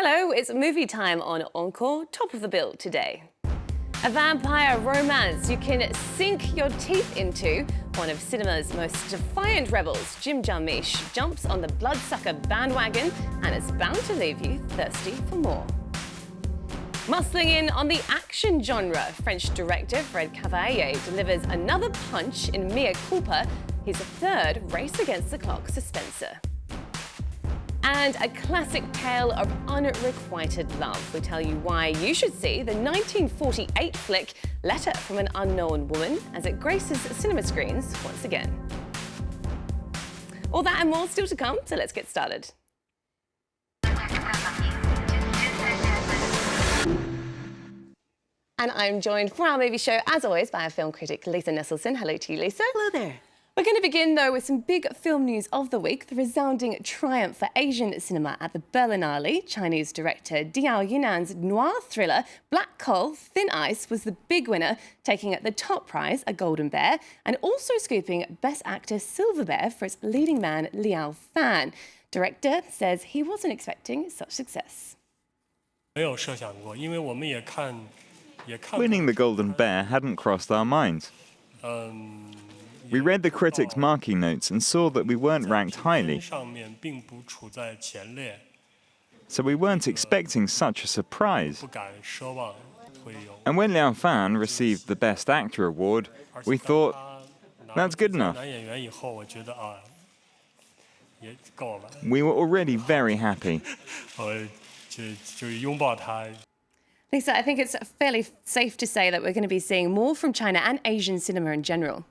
Hello, it's movie time on Encore. Top of the bill today. A vampire romance you can sink your teeth into. One of cinema's most defiant rebels, Jim Jarmusch, jumps on the bloodsucker bandwagon and is bound to leave you thirsty for more. Muscling in on the action genre, French director Fred Cavalier delivers another punch in Mea Culpa, his third race against the clock suspenser. And a classic tale of unrequited love. We tell you why you should see the 1948 flick Letter from an Unknown Woman as it graces cinema screens once again. All that and more still to come, so let's get started. And I'm joined for our movie show, as always, by our film critic Lisa Nesselson. Hello to you, Lisa. Hello there. We're going to begin, though, with some big film news of the week. The resounding triumph for Asian cinema at the Berlinale. Chinese director Diao Yunan's noir thriller Black Coal, Thin Ice was the big winner, taking the top prize, a Golden Bear, and also scooping Best Actor Silver Bear for its leading man, Liao Fan. Director says he wasn't expecting such success. Winning the Golden Bear hadn't crossed our minds. We read the critics' marking notes and saw that we weren't ranked highly. So we weren't expecting such a surprise. And when Liao Fan received the Best Actor award, we thought, that's good enough. We were already very happy. Lisa, I think it's fairly safe to say that we're going to be seeing more from China and Asian cinema in general.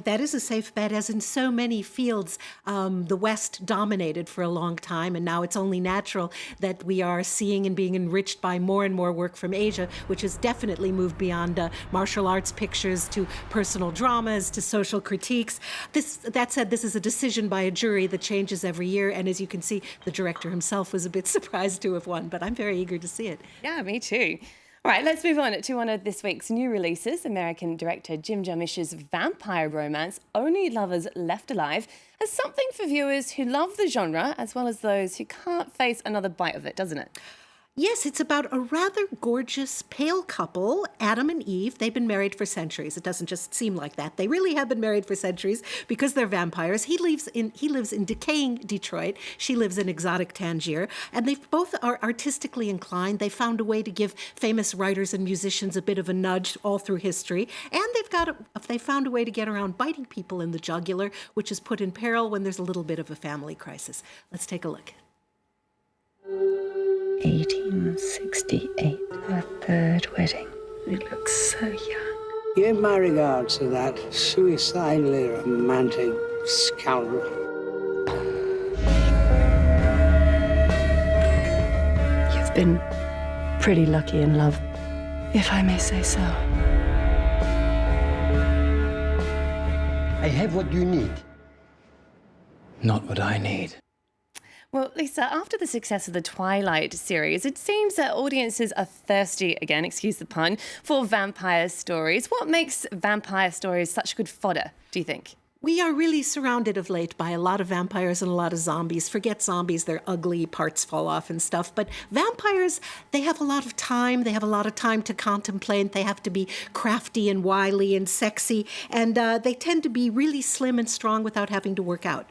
That is a safe bet, as in so many fields, the West dominated for a long time, and now it's only natural that we are seeing and being enriched by more and more work from Asia, which has definitely moved beyond martial arts pictures to personal dramas to social critiques. That said, this is a decision by a jury that changes every year, and as you can see, the director himself was a bit surprised to have won, but I'm very eager to see it. Yeah, me too. All right, let's move on to one of this week's new releases. American director Jim Jarmusch's vampire romance, Only Lovers Left Alive, has something for viewers who love the genre as well as those who can't face another bite of it, doesn't it? Yes, it's about a rather gorgeous, pale couple, Adam and Eve. They've been married for centuries. It doesn't just seem like that. They really have been married for centuries because they're vampires. He lives in decaying Detroit. She lives in exotic Tangier. And they both are artistically inclined. They found a way to give famous writers and musicians a bit of a nudge all through history. And they found a way to get around biting people in the jugular, which is put in peril when there's a little bit of a family crisis. Let's take a look. 1868, her third wedding. It looks so young. Give my regards to that suicidally romantic scoundrel. You've been pretty lucky in love, if I may say so. I have what you need. Not what I need. Well, Lisa, after the success of the Twilight series, it seems that audiences are thirsty, again, excuse the pun, for vampire stories. What makes vampire stories such good fodder, do you think? We are really surrounded of late by a lot of vampires and a lot of zombies. Forget zombies, they're ugly, parts fall off and stuff. But vampires, they have a lot of time. They have a lot of time to contemplate. They have to be crafty and wily and sexy. And they tend to be really slim and strong without having to work out.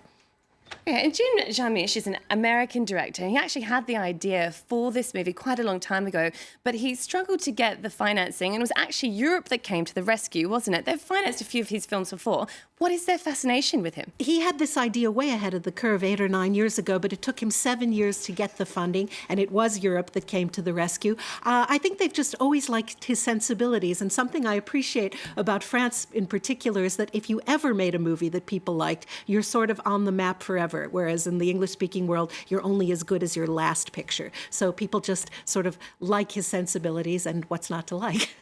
Yeah, and Jim Jarmusch is an American director. He actually had the idea for this movie quite a long time ago, but he struggled to get the financing, and it was actually Europe that came to the rescue, wasn't it? They've financed a few of his films before. What is their fascination with him? He had this idea way ahead of the curve 8 or 9 years ago, but it took him 7 years to get the funding, and it was Europe that came to the rescue. I think they've just always liked his sensibilities, and something I appreciate about France in particular is that if you ever made a movie that people liked, you're sort of on the map forever, whereas in the English-speaking world, you're only as good as your last picture. So people just sort of like his sensibilities, and what's not to like?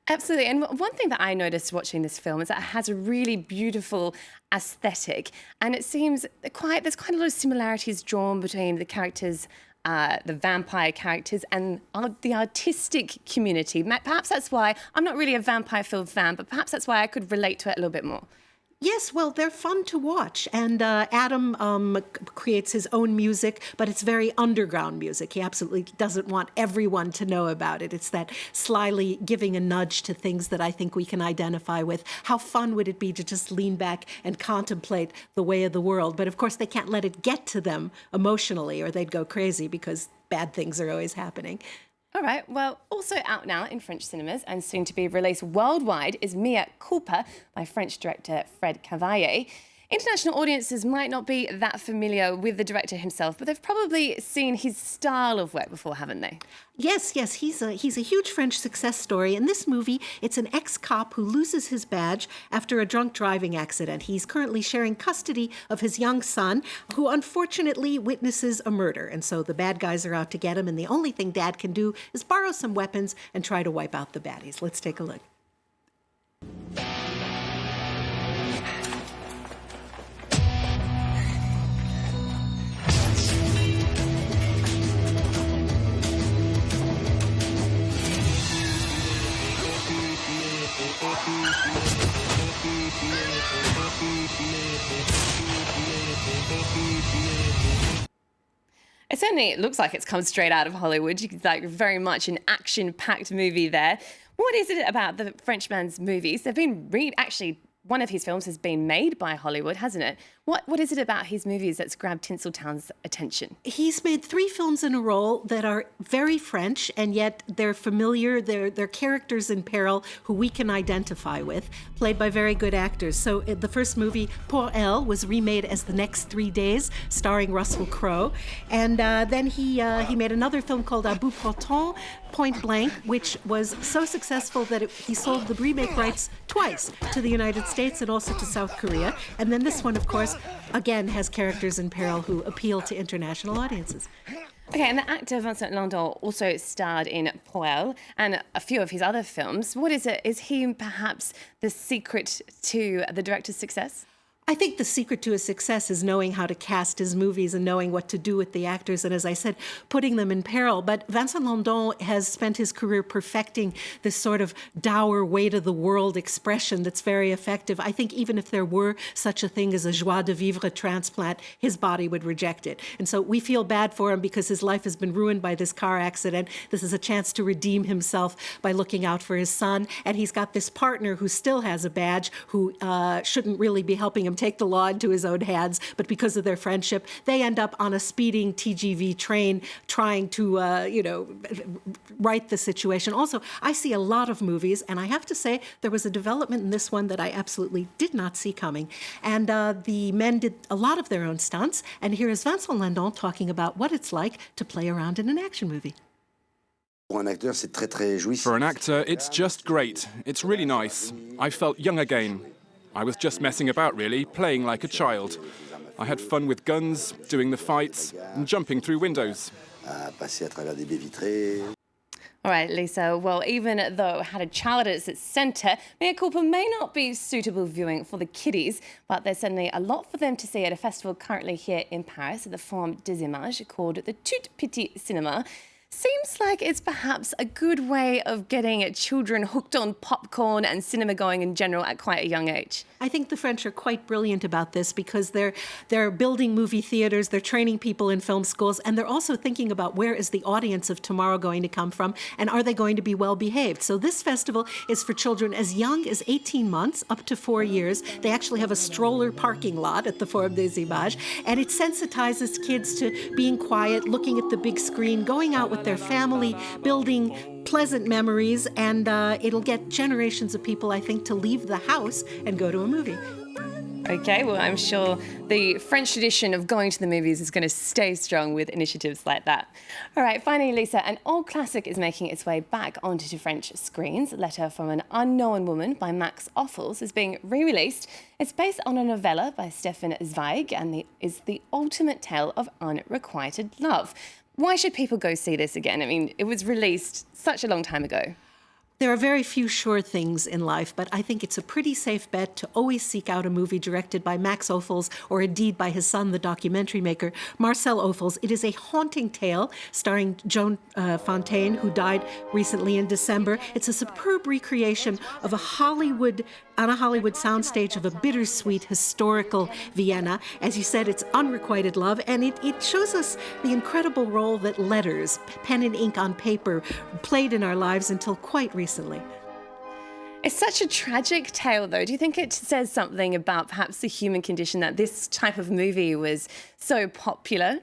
Absolutely. And one thing that I noticed watching this film is that it has a really beautiful aesthetic, and it seems there's quite a lot of similarities drawn between the characters, the vampire characters, and the artistic community. Perhaps that's why I'm not really a vampire film fan, but perhaps that's why I could relate to it a little bit more. Yes, well, they're fun to watch. And Adam creates his own music, but it's very underground music. He absolutely doesn't want everyone to know about it. It's that slyly giving a nudge to things that I think we can identify with. How fun would it be to just lean back and contemplate the way of the world? But of course, they can't let it get to them emotionally or they'd go crazy because bad things are always happening. All right, well, also out now in French cinemas and soon to be released worldwide is Mea Culpa by French director Fred Cavaillé. International audiences might not be that familiar with the director himself, but they've probably seen his style of work before, haven't they? Yes, he's a huge French success story. In this movie, it's an ex-cop who loses his badge after a drunk driving accident. He's currently sharing custody of his young son, who unfortunately witnesses a murder. And so the bad guys are out to get him, and the only thing Dad can do is borrow some weapons and try to wipe out the baddies. Let's take a look. It certainly looks like it's come straight out of Hollywood. It's like very much an action-packed movie there. What is it about the Frenchman's movies? They've been actually, one of his films has been made by Hollywood, hasn't it? What is it about his movies that's grabbed Tinseltown's attention? He's made 3 films in a row that are very French, and yet they're familiar. They're characters in peril who we can identify with, played by very good actors. So the first movie, Pour Elle, was remade as The Next 3 Days, starring Russell Crowe. And then he made another film called À bout portant, Point Blank, which was so successful that he sold the remake rights twice to the United States and also to South Korea. And then this one, of course, again has characters in peril who appeal to international audiences. Okay, and the actor Vincent Lindon also starred in Poel and a few of his other films. What is it? Is he perhaps the secret to the director's success? I think the secret to his success is knowing how to cast his movies and knowing what to do with the actors and, as I said, putting them in peril. But Vincent Lindon has spent his career perfecting this sort of dour weight of the world expression that's very effective. I think even if there were such a thing as a joie de vivre transplant, his body would reject it. And so we feel bad for him because his life has been ruined by this car accident. This is a chance to redeem himself by looking out for his son. And he's got this partner who still has a badge, who shouldn't really be helping him take the law into his own hands, but because of their friendship, they end up on a speeding TGV train trying to, right the situation. Also, I see a lot of movies, and I have to say there was a development in this one that I absolutely did not see coming. And the men did a lot of their own stunts, and here is Vincent Lindon talking about what it's like to play around in an action movie. For an actor, it's just great. It's really nice. I felt young again. I was just messing about, really, playing like a child. I had fun with guns, doing the fights, and jumping through windows. All right, Lisa. Well, even though it had a child at its centre, Mea Culpa may not be suitable viewing for the kiddies, but there's certainly a lot for them to see at a festival currently here in Paris at the Forum des Images called the Tout Petit Cinéma. Seems like it's perhaps a good way of getting children hooked on popcorn and cinema going in general at quite a young age. I think the French are quite brilliant about this because they're building movie theaters, they're training people in film schools, and they're also thinking about where is the audience of tomorrow going to come from, and are they going to be well behaved? So this festival is for children as young as 18 months up to 4 years. They actually have a stroller parking lot at the Forum des Images, and it sensitizes kids to being quiet, looking at the big screen, going out with their family, building pleasant memories, and it'll get generations of people, I think, to leave the house and go to a movie. Okay, well, I'm sure the French tradition of going to the movies is going to stay strong with initiatives like that. All right, finally, Lisa, an old classic is making its way back onto French screens. Letter from an Unknown Woman by Max Offals is being re-released. It's based on a novella by Stefan Zweig and is the ultimate tale of unrequited love. Why should people go see this again? I mean, it was released such a long time ago. There are very few sure things in life, but I think it's a pretty safe bet to always seek out a movie directed by Max Ophuls, or indeed by his son, the documentary maker, Marcel Ophuls. It is a haunting tale starring Joan Fontaine, who died recently in December. It's a superb recreation of on a Hollywood soundstage of a bittersweet historical Vienna. As you said, it's unrequited love, and it shows us the incredible role that letters, pen and ink on paper, played in our lives until quite recently. It's such a tragic tale, though. Do you think it says something about perhaps the human condition that this type of movie was so popular?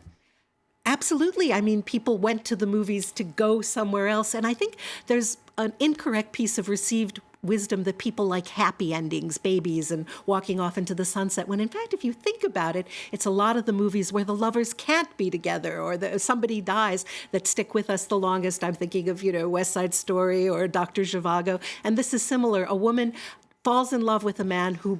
Absolutely. I mean, people went to the movies to go somewhere else. And I think there's an incorrect piece of received wisdom that people like happy endings, babies, and walking off into the sunset, when in fact, if you think about it, it's a lot of the movies where the lovers can't be together or somebody dies that stick with us the longest. I'm thinking of, West Side Story or Dr. Zhivago. And this is similar. A woman falls in love with a man who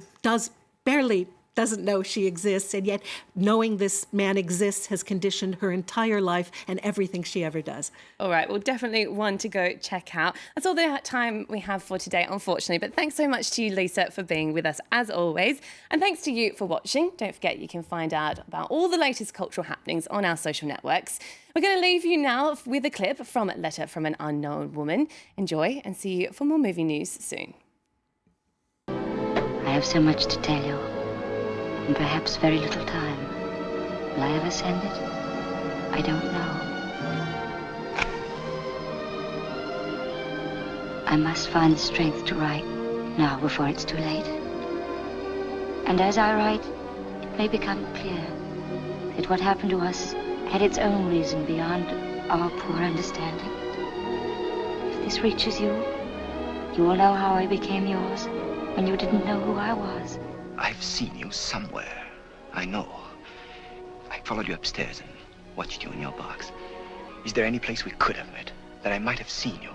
doesn't know she exists, and yet knowing this man exists has conditioned her entire life and everything she ever does. All right, well, definitely one to go check out. That's all the time we have for today, unfortunately, but thanks so much to you, Lisa, for being with us as always, and thanks to you for watching. Don't forget you can find out about all the latest cultural happenings on our social networks. We're going to leave you now with a clip from Letter from an Unknown Woman. Enjoy, and see you for more movie news soon. I have so much to tell you. And perhaps very little time. Will I ever send it? I don't know. I must find the strength to write now before it's too late. And as I write, it may become clear that what happened to us had its own reason beyond our poor understanding. If this reaches you, you will know how I became yours when you didn't know who I was. I've seen you somewhere. I know. I followed you upstairs and watched you in your box. Is there any place we could have met that I might have seen you?